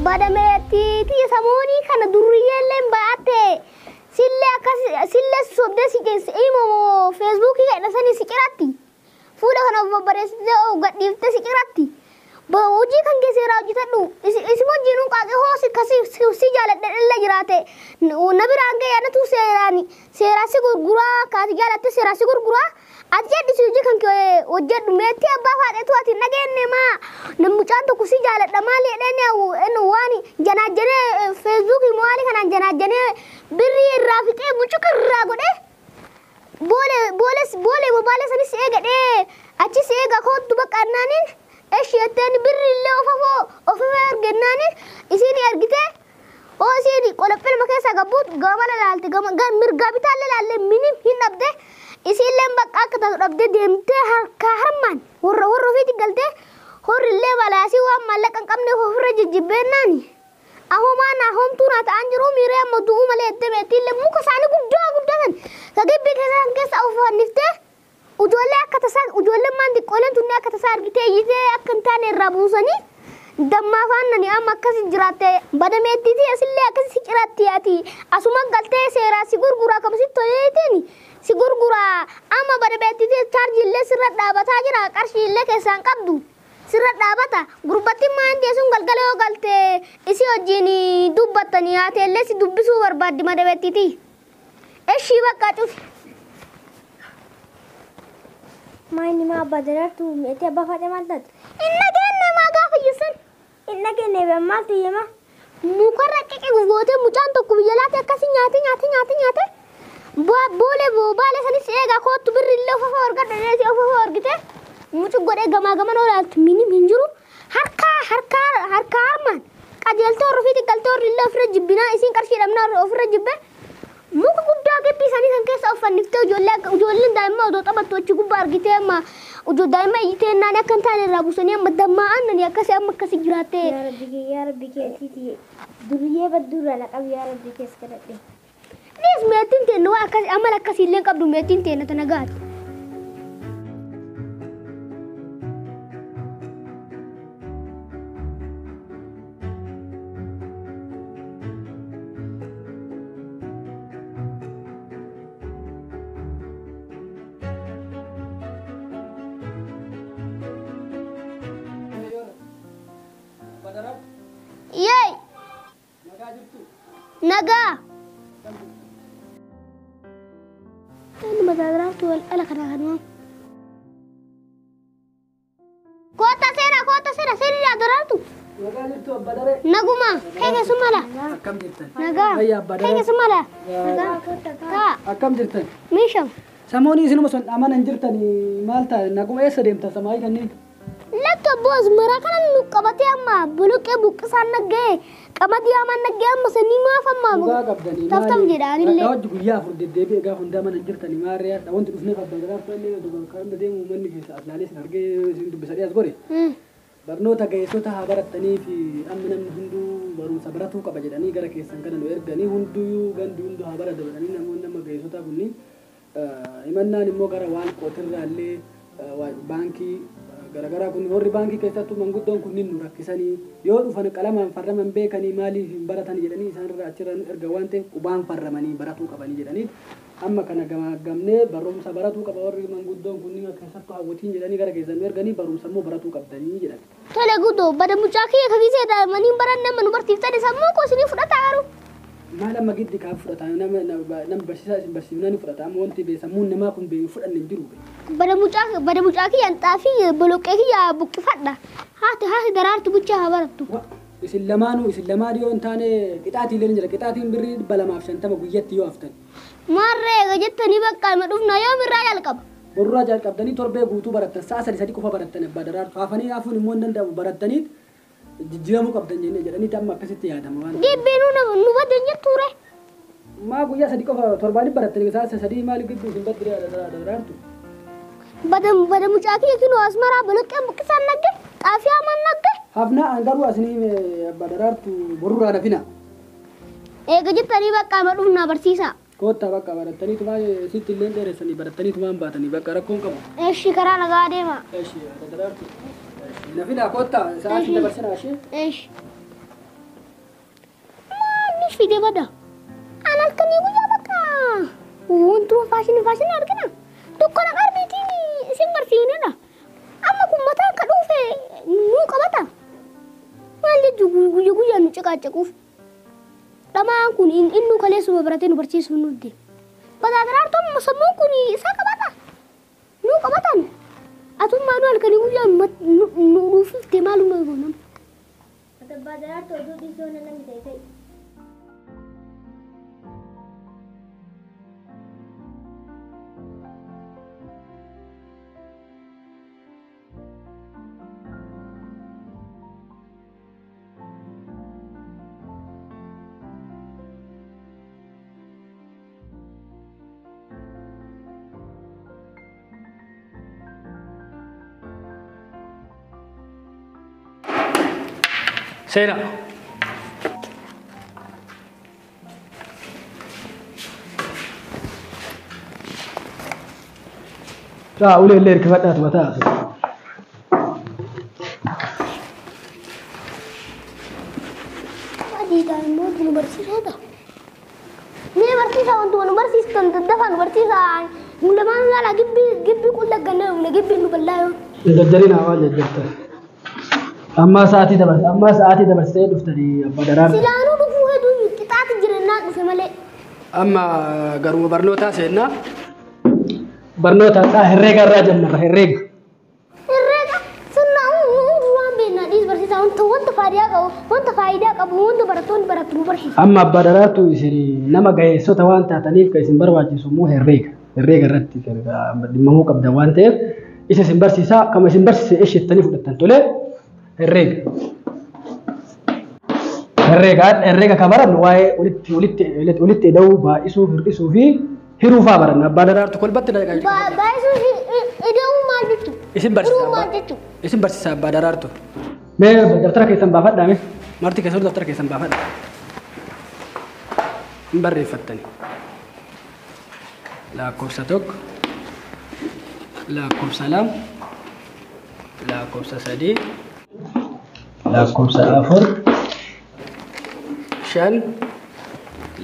badameti ti samoni kana durriye lembate sille sobde sikes imo Facebook ga dasani sikirati fuula kana babbareessite gadhiifte sikirati ba hojii kan geessee raajitadhu isimo jiruun qaaqe hoosi kasi si jaaladhe illa jiraate nabiraan gee yaadatu seeraasi gurguraa kaati jaalatte seeraasi gurguraa ati jedhi hojii kan hojjedhu meetti abbaa faadheetu ati nageenne maa namucaan tokko si jaaladha maali jedheen waan janaajjanee Facebook maali kanaan janaajjanee birrii irraa fixee bucuqa irraa godhee boole mobaala sanis eegadhee achis eega kootu baqqaannaanin eshiyatteen birri illee ofafoo ergennaanin isiin ergite oo isiin qolophilma keessa gabbuut gamala laalte mirgaa bitaallee laallee minim hin dhabde isiillee bakka akka taatu dhabde deemtee harkaa harmaan warra ofiitti galtee horri illee balaasii waan maallaqa hin qabne ofirra jijjibbeennaani ahomaan ahomtuu naa ta'an jiru miiree amma du'uu malee itti meettiillee muka isaanii guddatan sagibbii keessa ufanniftee ujoollee akka tasaa ujoolleen maan xiqqooleen tunne akka tasaa argitee iyyitee akka hin taane irraa buusanii dammaafaan nani amma akkasi jiraatte badameettiiti asillee akkasi jiraatti ati asuma galtee seeraa si gurguraa kamasitti toleeteeni si gurguraa amma badameettiiti chaarjiillee sirra dhaabataa jira qarshiillee keessaan qabdu sirra dhaabata gurbatti maan jeesuun galgala yoo galte isi wajjin dubbattanii haateellee si dubbisuu barbaaddi badameettiiti eshii bakka cufi Maini ma badaratu ete abba fate maltat. Inna kenne ma gaafa yusan. Inna kenne be maltu yema. Mukarra keke goote mucaan tokko biyyalaate akkasi nyaate. Boole sanis eega kootu birrillee ofafa orgadhe ofafa orgite. Mucu godhee gamaa gaman olaaltu minim hin jiru. Harka harmaan. Qajeeltee horfiiti galtee horrillee ofirra jibbinaa isiin qarshii dhabnaa ofirra jibbe. Muka guddaa gabbii isaanii kan keessa uffanniftee ijoolleen daa'imman odoo taphattu achi gubbaa argitee amma daa'imman iyyitee naani akka hin taane irraa buusanii amma dammaa'an nani akkasi jiraatte. Yaa rabbi keetiiti duriyyee baddurraa na qabu yaa rabbi keessa kadhadhe. Nis meetiin teenne waa akkasi amala akkasiillee qabdu meetiin teenne tana gaati. Yey! Naga! Ini madadara tu ala kadang-kadang. Kota sera seri adara tu. Naga jirtu badare. Naguma, kayaknya semala. Akkam jirtan? Naga. Ayya badare. Kayaknya semala. Naga. Ka. Akkam jirtan? Misham. Samooni isinuma son amanan jirtani maalta naguma eessa deemta samaayii kanneen? Lato bos mereka nu kabati amma buluke bukisan nagge kabati aman nagge amma seni maaf amma Dhugaa qabdanii taftam jedhaan illee hojii guyyaa afur deddeebi'ee gaafa hundaa mana jirtanii maarree wanti dhufneef abbaa garaaf illee kan deemu manni keessa aslaalee sin argee sin dubbisadhee as godhe barnoota ga'eessota haa baratanii fi amma namni hunduu barumsa baratuu qaba jedhanii gara keessan kana nu erganii hunduu gandi hunduu haa baratu jedhanii namoonni nama ga'eessota kunniin himannaan immoo gara waan qootirraallee baankii gara kun warri baankii keessattuu manguddoon kunniin nu rakkisanii yoo dhufan qalamaan farraman beekanii maaliif hin baratan jedhanii isaan irraa achirra erga waan ta'eef qubaan farramanii baratuu qabanii jedhanii amma kana gamnee barumsa baratuu qaba warri manguddoon kunniin keessattuu hawwatiin jedhanii gara keessan nu erganii barumsa immoo baratuu qabdanii jedhan. Tole guddoo bada mucaa kiyya kagisee daa'imanii baran nama nu barsiiftani sammuu qosinii fudhataa jiru. Maal amma giddi kaaf fudhataa nama barsiisaa isin barsiifnanii fudhataa amma wanti sammuun namaa kun fudhanne hin jiru. Bada mucaa kiyya xaafii boloqqee kiyya buqqifadha. Haati daraartu buchaa haa barattu. Isin lamaanuu yoo hin taane qixaatii illee ni jira qixaatiin birrii 250 guyyatti yoo haftan. Maarree jettanii bakka ima dhufna yoo birraa jalqaba. Borraa jalqabdanii torbee guutuu barattan sa'a sadii qofa barattan abbaa daraartu hafanii hafuun immoo hin danda'amu barattaniit jijjiiramuu qabdan jennee jedhanii amma akkasitti yaadama waan. Gibbiinuu nu badan jettuure. Maa guyyaa sadii qofa torbaanii barattanii sa'a sadii maali gibbii isin baddee daraartu. Bada mucaa kiyya kinoo asmaraa boloqqee buqqisaan nagge xaafii hamaan nagge. Hafnaa angaruu asinii abbaa daraartu borurraa nafina. Eega jettanii bakka ima dhufna barsiisa. Kota bakka barattanii tumaa sitti illee dheeressanii barattanii tumaan baatanii bakka rakkoon qabu. Eeshi karaa nagaa deema. Eeshi daraartu. Nafina kota sa'aatii dabarsinaa ishee. Eeshi. في دي بدا أنا الكني ويا بكا وانتو فاشن أركنا تكون قربتيني اسم برسيني لا أما كم متى كدوفة مو كبتا ما اللي جوجو نشكاكوف لما أكون إنه كلاسو براتين برتيس ونودي بدأ درارتم مسمون كوني ساكبتا نو كبتا أتوم ما نقول كني ويا نوف تمالو ما يقولون Badar todo di zona lang dito. سينا لا أولي اللي ركبتها تبتها Adi dah mau bersih ada. Ni bersih sah untuk bersih stand dah bersih sah. Mula mana lagi gibi kuda gana, mula gibi nu belayo. جرجرين أول جرجرت أما ساعتي دبر سيد افتري بدرار Silanu dufu itu kita tijirna dufu male. أما قروا برنوتا سيدنا برنوتا هريق الراجل هريق Irrega sunna ruan bena dis bersih sah untuk faria kau, untuk faida kau, untuk beratun bersih. أما بدرارتو يسري نما جاي سوتا وانتا تنيف كيسن برواجي سموه هريق الرتي دمه كبدا وانتيف إيش سنبرسي سا كما سنبرسي إيش التنيف التنتولة الريق كبرنا واي ولت دو بائسو فرقسو في هروفا برنا بدرار تقول بتنا Baisu ide umma jitu. اسم برسي سا بدرار تو ما دفتر كيسن بافد دامي مرتي كسر دفتر كيسن بافد مبري فتني لا كورساتوك لا كورسالام لا كورسا سدي لا كورسا أفر شن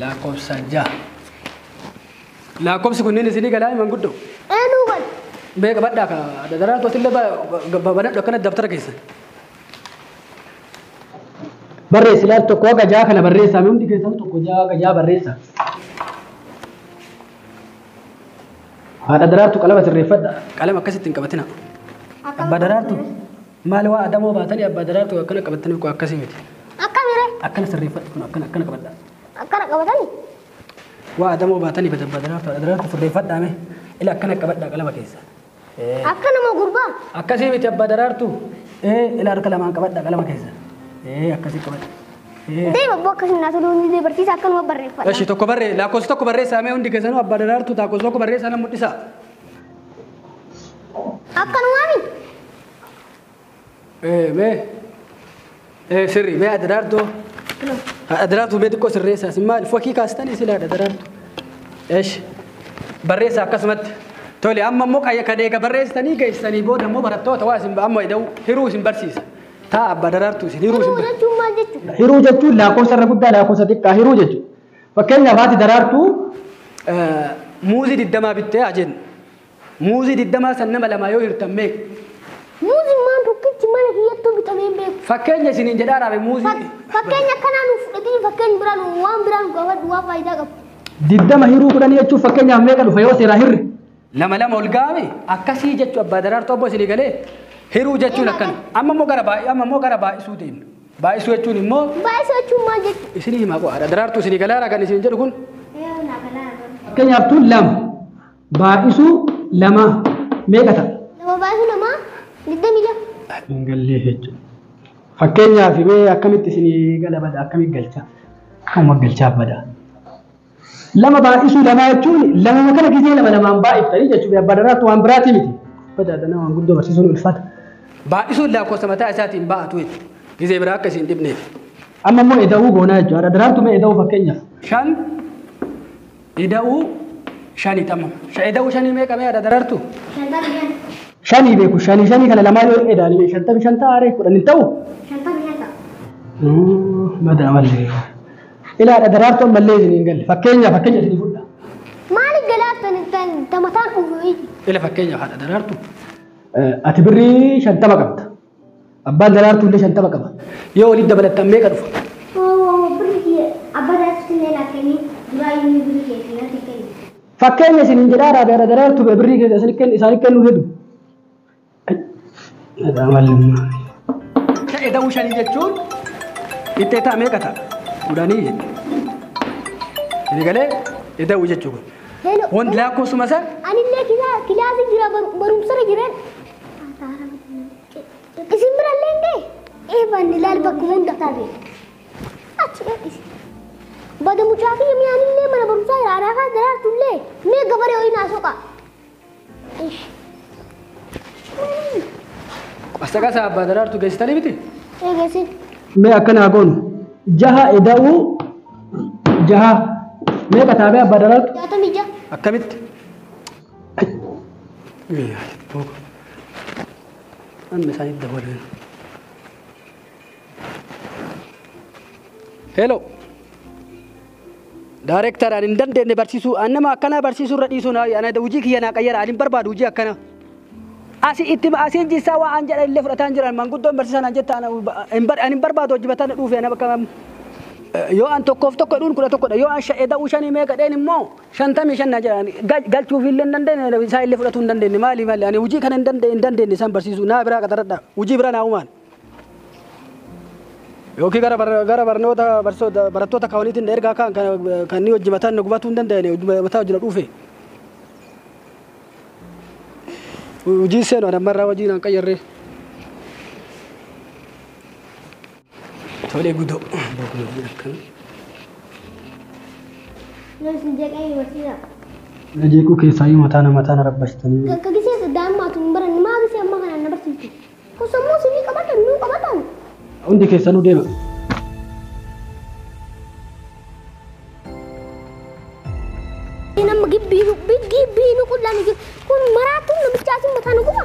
لا كورسا جا لا كورسا كنني سيدي كلامي من قدو Anu kan. بيك بدك دارا توصل بدأ دكان الدفتر كيسن بري سلال تو كوكا جا كنا بري سامي دي كيسن تو كوجا جا بري سا هذا درارتو كلام الرفد كلام أكسيت إنكبتنا أبا درارتو ما لوا أدمو باتني أبا درارتو أكنا كبتني كوا أكسيمتي Akamire. أكنا الرفد كنا كبتنا Akara kabatani. وأدمو باتني بدأ درارتو في الرفد دامه إلى أكنا كبتنا كلام كيسا Akana mau gurban. أكسيمتي أبا درارتو إلى أركلام كبتنا كلام كيسا أكسي كبت Dei babbo kasi nato doni de berti sakkan mau berrefa. إيش تو كبري لا كوستو كبري سامي عندي كيسانو أبا درارتو تاكوزو كبري سانا مدرسا Akkan wani. سري ما أدرارتو بيدكو سريسا سما الفوكي كاستاني سلا أدرارتو إيش بريسا قسمت تولي أما موك أي كديك بريستاني كيستاني بودا مو برتو تواسم بأما يدو هيروس برسيس تا أدرارتو هيروس Udah cuma jitu. هيرو جتو لا كوسا ربدا لا كوسا ديكا هيرو جتو فكان يفاتي درارتو موزي الدما بتاع أجن موزي الدما سنما لما يوهر تميك Muzi man tokkichi mana kiyyattu bitameen beeku. fakkeenya isiniin jedhaadhaa be muuzii Fakkeenya akkanaa nuuf fudhatanii fakkeenya biraan waan biraan gaafadhu waan faayidaa qabu. diddama hiruu kudhanii jechuun fakkeenyaaf meeqa dhufa yoo seeraa hirri lama ol gaame akkasii jechuu abbaa daraartuu obbo isinii galee hiruu jechuun akkana amma immoo gara baay'isuu deemna baay'isuu jechuun immoo Baay'isuu jechuun maal jechuudha? isinii himaa qo'aadha daraartuu isinii galaara kan isin jedhu kun fakkeenyaaf tun lama baay'isuu lama meeqa ta'a Lama baay'isuu lamaa 22. Gallee jechuudha. Fakkeenyaaf mee akkamitti isinii gala bada akkamitti galcha? Akkuma galchaaf bada. Lama baay'isuu lamaa jechuun lama kana gisee lamaan baay'iftanii jechuudha. Abbaa daraartuu waan biraati miti. Badaadha waan guddoo barsiisuun ulfaata. Baay'isuun lakkoofsa mataa isaatiin baa'atu jechuudha. Gisee biraa akka isin dhibneef. Amma immoo ida'uu goonaa jechuudha. Daraartuu mee ida'uu fakkeenyaaf. Shan ida'uu shanii tamma. Ida'uu shanii meeqa mee daraartuu? Shanii beeku shanii kana lamaan yoo edaanii 55 taare kudhan hin ta'u. 55. Madaa malee. إلى درارتم مليزني قال فكينيا سنفودا مالك قلابتن تمتان أوهي إلى فكينيا هذا درارتو أتبري شنتما قبت أبان درارتو اللي شنتما قبت يو وليد دبلت تميك أدفع بريكي أبدا تسنى لكني درايني بريكي لا تكني فكينيا سنجلارا درارتو ببري كذا سنكن وهدو هذا معلم إذا وش اللي يجون إتتا ميكتا وداني ini gale ida wujud juga hello won la ko suma sa ani le kila jira barum sara jiran isin bra lende ban lal bakmun dakabe acha is bada muchafi mi ani le mana barum sara ara ka dara tulle me gabare hoy na soka asaga sa badarar tu gaistani biti gese me akana gon jaha idau jaha me katabe badarar ya to mija akamit an mesani dawal hello director an dande ne barsisu annama akana barsisu radisu na ana da wuji kiyana qayyara alin barbadu wuji akana asi itim asin jisa wa anjala ile furatan jiran mangudon barsisan anjeta ana an barbadu wajibatan dufe ana baka yo an tokkof tokko dun kula tokko yo an shaeda ushani me gaden mo shantami shanna jiran galchu fillen dande ne sai ile furatun dande ne mali ani wuji kanan dande ne san barsisu na bira ka tarada wuji bira na uman yo ki gara barnota barso baratota kawlitin derga kan ni wajibatan gubatun dande ne wajibata jira dufe wuji seno da marra waji nan kayarre tole gudo kan لازم جاك أي وسيلة najeku ke sayi matana rabbashtani kagise damma tumbaran ma gise amma kana na barsitu ko sammo sini kabatan nu kabatan undi ke sanu dema ina magibbi nu kullani kun maratu na bichasin matanu kuma